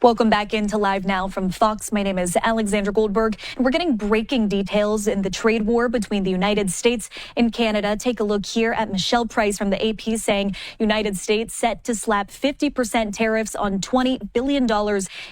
Welcome back into Live Now from Fox. My name is Alexandra Goldberg, and we're getting breaking details in the trade war between the United States and Canada. Take a look here at Michelle Price from the AP saying United States set to slap 50% tariffs on $20 billion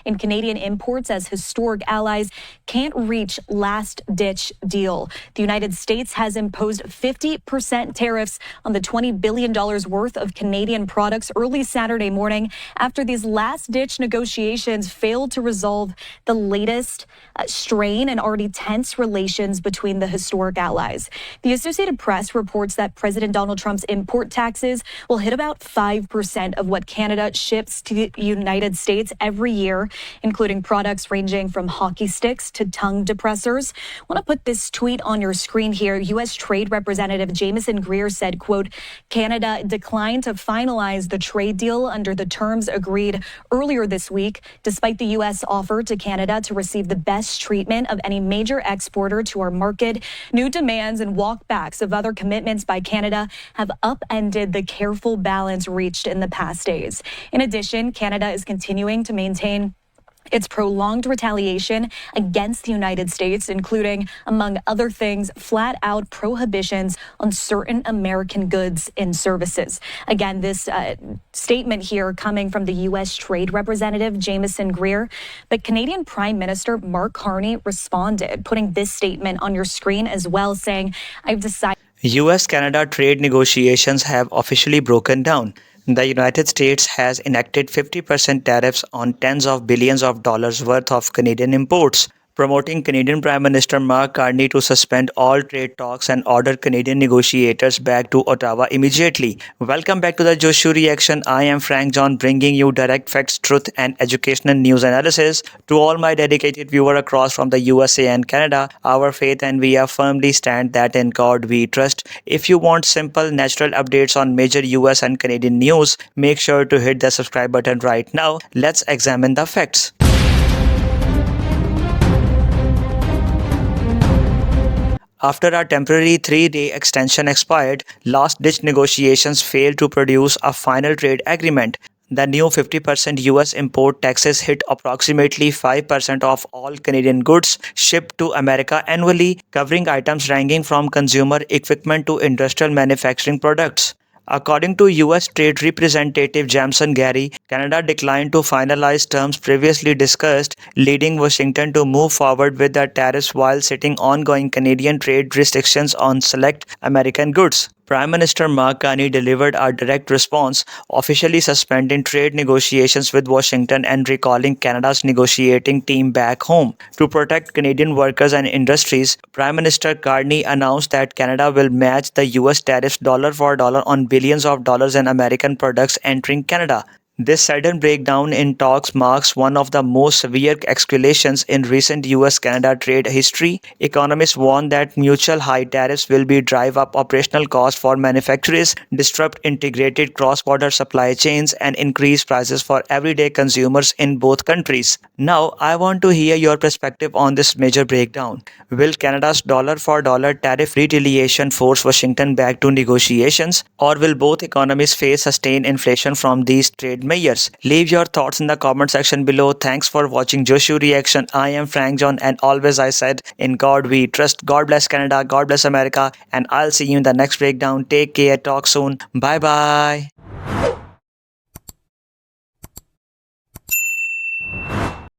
in Canadian imports as historic allies can't reach last-ditch deal. The United States has imposed 50% tariffs on the $20 billion worth of Canadian products early Saturday morning after these last-ditch negotiations failed to resolve the latest strain and already tense relations between the historic allies. The Associated Press reports that President Donald Trump's import taxes will hit about 5% of what Canada ships to the United States every year, including products ranging from hockey sticks to tongue depressors. I want to put this tweet on your screen here. U.S. Trade Representative Jamieson Greer said, quote, Canada declined to finalize the trade deal under the terms agreed earlier this week, despite the U.S. offer to Canada to receive the best treatment of any major exporter to our market. New demands and walkbacks of other commitments by Canada have upended the careful balance reached in the past days. In addition, Canada is continuing to maintain its prolonged retaliation against the United States, including, among other things, flat-out prohibitions on certain American goods and services. Again, this statement here coming from the U.S. Trade Representative Jamieson Greer. But Canadian Prime Minister Mark Carney responded, putting this statement on your screen as well, saying, I've decided US-Canada trade negotiations have officially broken down. The United States has enacted 50% tariffs on tens of billions of dollars worth of Canadian imports, promoting Canadian Prime Minister Mark Carney to suspend all trade talks and order Canadian negotiators back to Ottawa immediately. Welcome back to the Joshu Reaction. I am Frank John, bringing you direct facts, truth and educational news analysis. To all my dedicated viewers across from the USA and Canada, our faith and we are firmly stand that in God we trust. If you want simple, natural updates on major US and Canadian news, make sure to hit the subscribe button right now. Let's examine the facts. After a temporary 3-day extension expired, last-ditch negotiations failed to produce a final trade agreement. The new 50% US import taxes hit approximately 5% of all Canadian goods shipped to America annually, covering items ranging from consumer equipment to industrial manufacturing products. According to U.S. Trade Representative Jamieson Greer, Canada declined to finalize terms previously discussed, leading Washington to move forward with the tariffs while setting ongoing Canadian trade restrictions on select American goods. Prime Minister Mark Carney delivered a direct response, officially suspending trade negotiations with Washington and recalling Canada's negotiating team back home. To protect Canadian workers and industries, Prime Minister Carney announced that Canada will match the US tariffs dollar for dollar on billions of dollars in American products entering Canada. This sudden breakdown in talks marks one of the most severe escalations in recent US-Canada trade history. Economists warn that mutual high tariffs will drive up operational costs for manufacturers, disrupt integrated cross-border supply chains, and increase prices for everyday consumers in both countries. Now, I want to hear your perspective on this major breakdown. Will Canada's dollar-for-dollar tariff retaliation force Washington back to negotiations, or will both economies face sustained inflation from these trade measures? Leave your thoughts in the comment section below. Thanks for watching Joshu Reaction. I am Frank John, and always I said, in God we trust. God bless Canada, God bless America, and I'll see you in the next breakdown. Take care, talk soon. Bye bye.